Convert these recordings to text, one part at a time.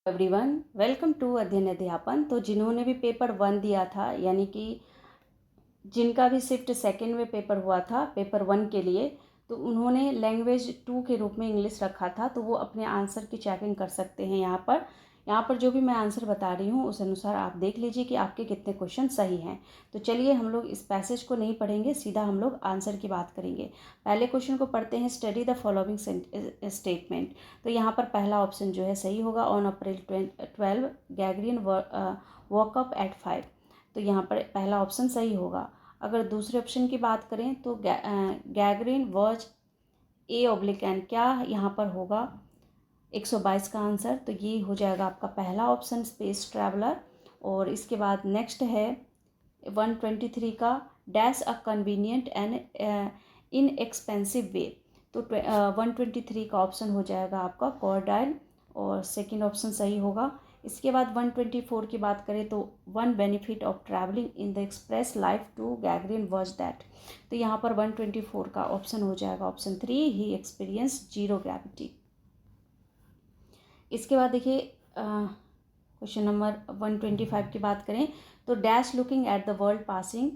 Everyone, welcome to अध्ययन अध्यापन। तो जिन्होंने भी पेपर 1 दिया था, यानी कि जिनका भी शिफ्ट सेकंड में पेपर हुआ था पेपर 1 के लिए, तो उन्होंने लैंग्वेज 2 के रूप में इंग्लिश रखा था। तो वो अपने आंसर की चेकिंग कर सकते हैं। यहाँ पर जो भी मैं आंसर बता रही हूँ उस अनुसार आप देख लीजिए कि आपके कितने क्वेश्चन सही हैं। तो चलिए हम लोग इस पैसेज को नहीं पढ़ेंगे, सीधा हम लोग आंसर की बात करेंगे। पहले क्वेश्चन को पढ़ते हैं, स्टडी द फॉलोइंग स्टेटमेंट। तो यहाँ पर पहला ऑप्शन जो है सही होगा। On April 12 Gagarin walk up at 5। तो यहाँ पर पहला ऑप्शन सही होगा। अगर दूसरे ऑप्शन की बात करें तो गैगरिन वॉज A/N, क्या यहाँ पर होगा 122 का आंसर। तो ये हो जाएगा आपका पहला ऑप्शन, स्पेस ट्रैवलर। और इसके बाद नेक्स्ट है 123 का, dash a convenient and inexpensive way. तो 123 का ऑप्शन हो जाएगा आपका कॉर्डाइल, और सेकंड ऑप्शन सही होगा। इसके बाद 124 की बात करें तो one benefit of travelling in the express life to Gagarin was that. तो यहाँ पर 124 का ऑप्शन हो जाएगा option 3, he experience zero gravity. इसके बाद देखिए क्वेश्चन नंबर 125 की बात करें तो dash looking at the world passing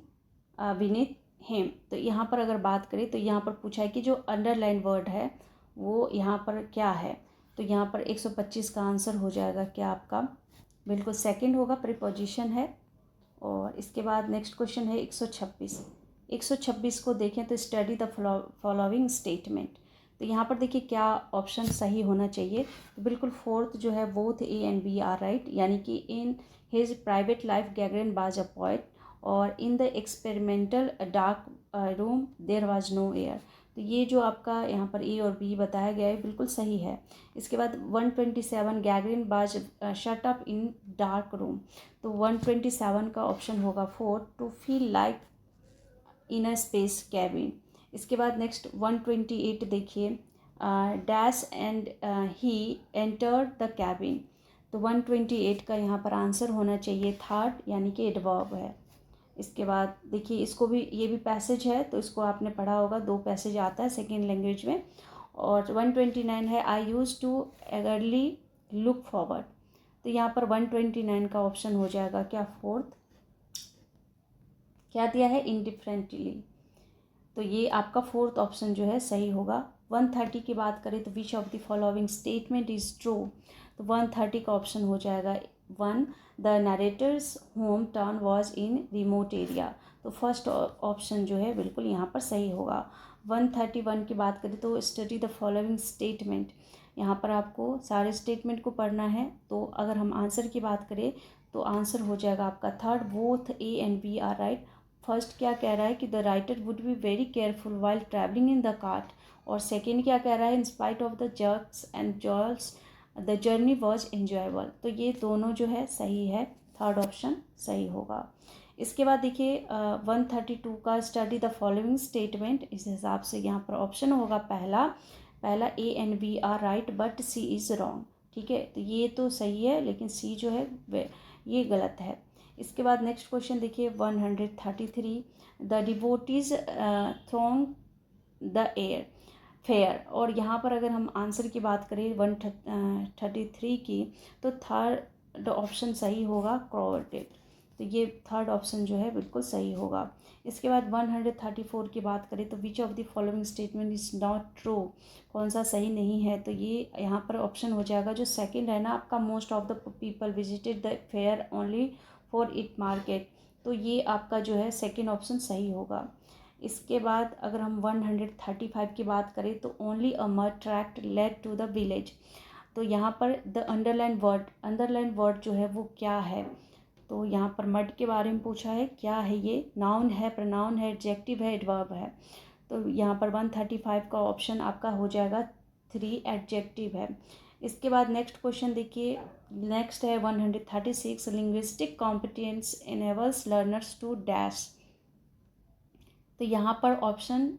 Vineeth him. तो यहाँ पर अगर बात करें तो यहाँ पर पूछा है कि जो अंडरलाइन वर्ड है वो यहाँ पर क्या है। तो यहाँ पर 125 का आंसर हो जाएगा क्या आपका, बिल्कुल सेकंड होगा, प्रीपोजिशन है। और इसके बाद नेक्स्ट क्वेश्चन है 126 को देखें तो स्टडी द फॉलोइंग स्टेटमेंट। तो यहाँ पर देखिए क्या ऑप्शन सही होना चाहिए। तो बिल्कुल फोर्थ जो है, both A and B are right, यानी कि in his private life Gagarin was a poet और in the experimental dark room there was no air. तो ये जो आपका यहाँ पर A और B बताया गया है बिल्कुल सही है। इसके बाद 127, Gagarin was shut up in dark room. तो 127 का ऑप्शन होगा 4, to feel like in a space cabin. इसके बाद नेक्स्ट 128 देखिए, dash and he enter the cabin. तो 128 का यहाँ पर आंसर होना चाहिए थर्ड, यानी कि एडवर्ब है। इसके बाद देखिए इसको भी, ये भी पैसेज है तो इसको आपने पढ़ा होगा, 2 पैसेज आता है सेकेंड लैंग्वेज में। और 129 है, आई use to eagerly look forward. तो यहाँ पर 129 का ऑप्शन हो जाएगा क्या, फोर्थ। क्या दिया है, इंडिफरेंटली। तो ये आपका फोर्थ ऑप्शन जो है सही होगा। 130 की बात करें तो which of the following statement is true. तो 130 का ऑप्शन हो जाएगा 1, the narrator's home town was in remote area. तो फर्स्ट ऑप्शन जो है बिल्कुल यहाँ पर सही होगा। 131 की बात करें तो स्टडी द फॉलोइंग स्टेटमेंट। यहाँ पर आपको सारे स्टेटमेंट को पढ़ना है। तो अगर हम आंसर की बात करें तो आंसर हो जाएगा आपका third, both A and B are right. First क्या कह रहा है कि the writer would be very careful while travelling in the cart. और सेकेंड क्या कह रहा है, in spite of the jerks and jolts the journey was enjoyable. तो ये दोनों जो है सही है, थर्ड ऑप्शन सही होगा। इसके बाद देखिए 132 का, स्टडी द फॉलोइंग स्टेटमेंट। इस हिसाब से यहाँ पर ऑप्शन होगा पहला A and B are right but C is wrong. ठीक है, तो ये तो सही है लेकिन C जो है ये गलत है। इसके बाद नेक्स्ट क्वेश्चन देखिए 133, the devotees throng the air fair. और यहाँ पर अगर हम आंसर की बात करें 133 की, तो थर्ड ऑप्शन सही होगा, क्रोवर्टेड। तो ये थर्ड ऑप्शन जो है बिल्कुल सही होगा। इसके बाद 134 की बात करें तो which of the following statement is not true, कौन सा सही नहीं है। तो ये यहाँ पर ऑप्शन हो जाएगा जो सेकंड है ना आपका, most of the people visited the fair only for it market. तो ये आपका जो है सेकंड ऑप्शन सही होगा। इसके बाद अगर हम 135 की बात करें तो only a mud tract led to the village. तो यहाँ पर द अंडरलाइन वर्ड जो है वो क्या है। तो यहाँ पर मड के बारे में पूछा है, क्या है ये, नाउन है, प्रोनाउन है, एडजेक्टिव है, एडवर्ब है। तो यहाँ पर 135 का ऑप्शन आपका हो जाएगा 3, एडजेक्टिव है। इसके बाद नेक्स्ट क्वेश्चन देखिए, नेक्स्ट है 136, linguistic competence enables learners to dash. तो यहाँ पर ऑप्शन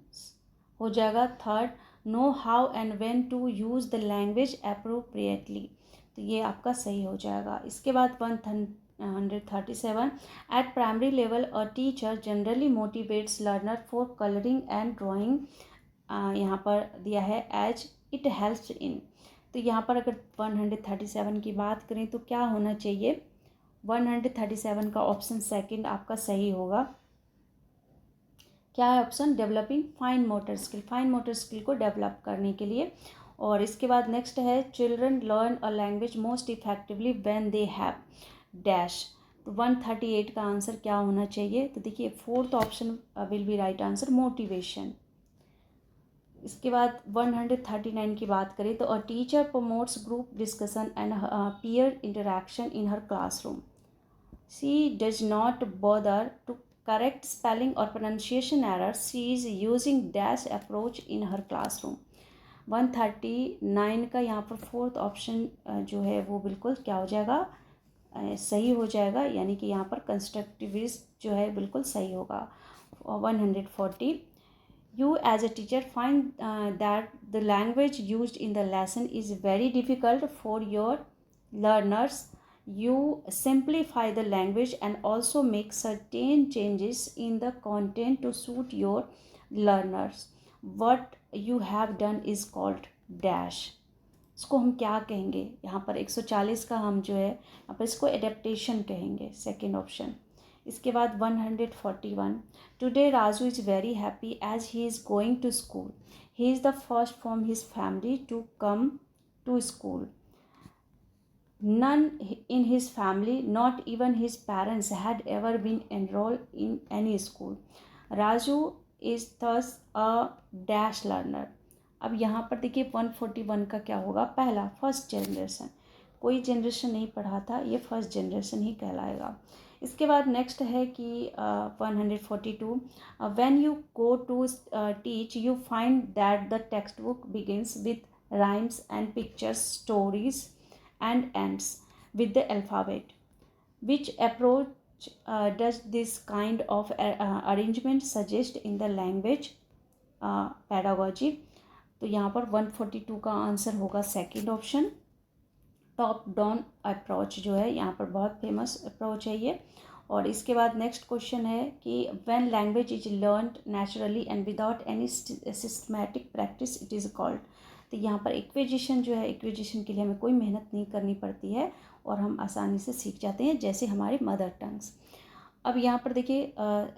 हो जाएगा third, know how and when to use the language appropriately. तो ये आपका सही हो जाएगा। इसके बाद 137, at primary level a teacher generally motivates learner for colouring and drawing. यहाँ पर दिया है एज इट हेल्प्स इन। तो यहाँ पर अगर 137 की बात करें तो क्या होना चाहिए, 137 का ऑप्शन सेकंड आपका सही होगा। क्या है option, developing fine motor skill, fine motor skill को डेवलप करने के लिए। और इसके बाद नेक्स्ट है, children learn a language most effectively when they have dash. तो 138 का आंसर क्या होना चाहिए, तो देखिए fourth option will be right answer, motivation. इसके बाद 139 की बात करें तो a teacher promotes group discussion and peer interaction in her classroom. She does not bother to correct spelling or pronunciation errors. She is using dash approach in her classroom. 139 का यहाँ पर fourth option जो है वो बिल्कुल क्या हो जाएगा, सही हो जाएगा, यानी कि यहाँ पर कंस्ट्रक्टिविस्ट जो है बिल्कुल सही होगा। 140, you as a teacher find that the language used in the lesson is very difficult for your learners. You simplify the language and also make certain changes in the content to suit your learners. What you have done is called dash. इसको हम क्या कहेंगे, यहाँ पर 140 का हम जो है यहाँ पर इसको एडेप्टेशन कहेंगे, सेकेंड ऑप्शन। इसके बाद 141, today Raju is very happy as he is going to school, he is the first from his family to come to school, none in his family, not even his parents, had ever been enrolled in any school. Raju is thus a dash learner. अब यहाँ पर देखिए 141 का क्या होगा, पहला first generation, कोई generation नहीं पढ़ा था, ये फर्स्ट जनरेशन ही कहलाएगा। इसके बाद नेक्स्ट है कि 142, when you go to teach you find that the text book begins with rhymes and pictures, stories and ends with the alphabet. Which approach does this kind of arrangement suggest in the language pedagogy? तो यहाँ पर 142 का answer होगा second option, top down approach जो है यहाँ पर बहुत फेमस अप्रोच है ये। और इसके बाद नेक्स्ट क्वेश्चन है कि when language is learned naturally and without any systematic practice it is called. तो यहाँ पर एक्विजिशन जो है, एक्विजिशन के लिए हमें कोई मेहनत नहीं करनी पड़ती है और हम आसानी से सीख जाते हैं, जैसे हमारे मदर टंग्स। अब यहाँ पर देखिए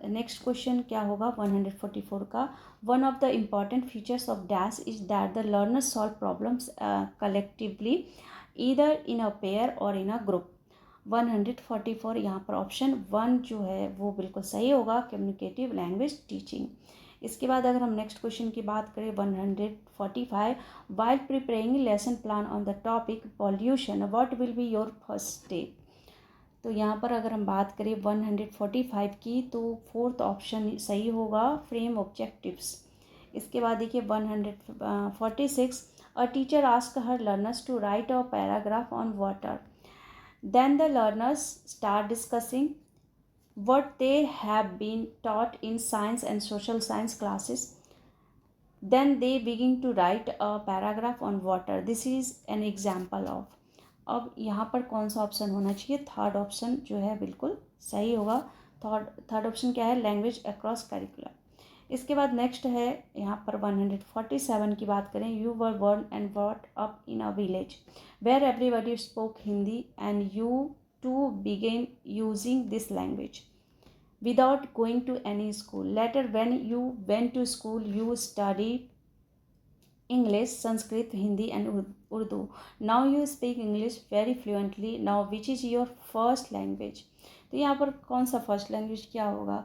नेक्स्ट क्वेश्चन क्या होगा 144 का, one of the important features of dash is that the learners solve problems collectively either in a pair और इन अ ग्रुप। 144 यहाँ पर ऑप्शन 1 जो है वो बिल्कुल सही होगा, कम्युनिकेटिव लैंग्वेज टीचिंग। इसके बाद अगर हम नेक्स्ट क्वेश्चन की बात करें 145, while preparing lesson plan on the topic pollution what will be your first step. तो यहाँ पर अगर हम बात करें 145 की तो फोर्थ ऑप्शन सही होगा, फ्रेम ऑब्जेक्टिव्स। इसके बाद देखिए 146, a teacher ask her learners to write a paragraph on water, then the learners start discussing what they have been taught in science and social science classes, then they begin to write a paragraph on water. This is an example of. अब यहाँ पर कौन सा option होना चाहिए, third option जो है बिल्कुल सही होगा। थर्ड ऑप्शन क्या है, लैंग्वेज अक्रॉस करिकुलम। इसके बाद नेक्स्ट है यहाँ पर 147 की बात करें, you were born and brought up in a village where everybody spoke Hindi and you to begin using this language without going to any school. Later when you went to school you studied English, Sanskrit, Hindi and Urdu. Now you speak English very fluently. Now which is your first language? तो यहाँ पर कौन सा first language क्या होगा,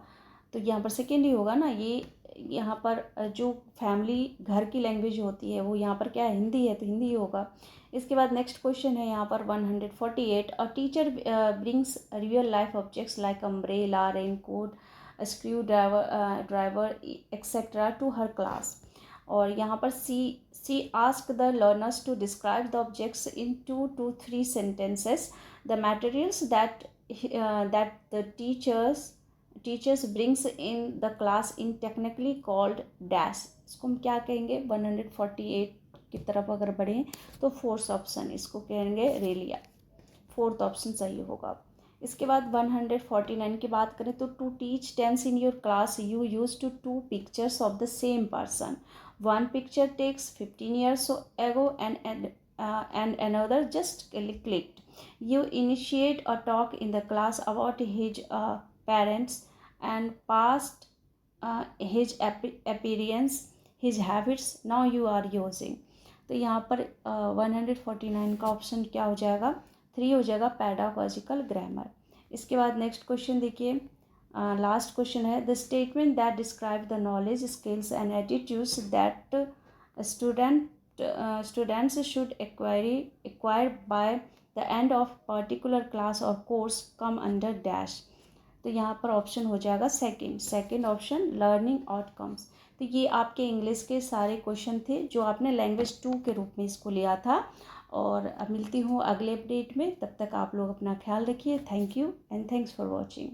तो यहाँ पर सेकेंड ही होगा ना। ये यहाँ पर जो फैमिली घर की लैंग्वेज होती है वो यहाँ पर क्या है, हिंदी है, तो हिंदी ही होगा। इसके बाद नेक्स्ट क्वेश्चन है यहाँ पर 148, a teacher brings real life objects like umbrella, raincoat, screwdriver etcetera to her class. और यहाँ पर she ask the learners to describe the objects in 2 to 3 sentences. The materials that the teachers brings in the class in technically called dash. इसको हम क्या कहेंगे, 148 की तरफ अगर बढ़ें तो फोर्थ ऑप्शन इसको कहेंगे रेलिया, फोर्थ ऑप्शन सही होगा। इसके बाद 149 की बात करें तो to teach tense in your class you use to 2 pictures of the same person, 1 picture takes 15 years ago and and another just clicked. You initiate a talk in the class about his parents and past his appearance, his habits. Now you are using. तो यहाँ पर 149 का option क्या हो जाएगा, 3 हो जाएगा, पैडागॉजिकल grammar. इसके बाद नेक्स्ट क्वेश्चन देखिए, लास्ट क्वेश्चन है, the statement that describe the knowledge, skills and attitudes that students should acquire by the end of particular class or course come under dash। तो यहाँ पर ऑप्शन हो जाएगा सेकंड ऑप्शन, लर्निंग आउटकम्स। तो ये आपके English के सारे क्वेश्चन थे जो आपने लैंग्वेज 2 के रूप में इसको लिया था। और अब मिलती हूँ अगले अपडेट में, तब तक आप लोग अपना ख्याल रखिए। Thank you and thanks for watching.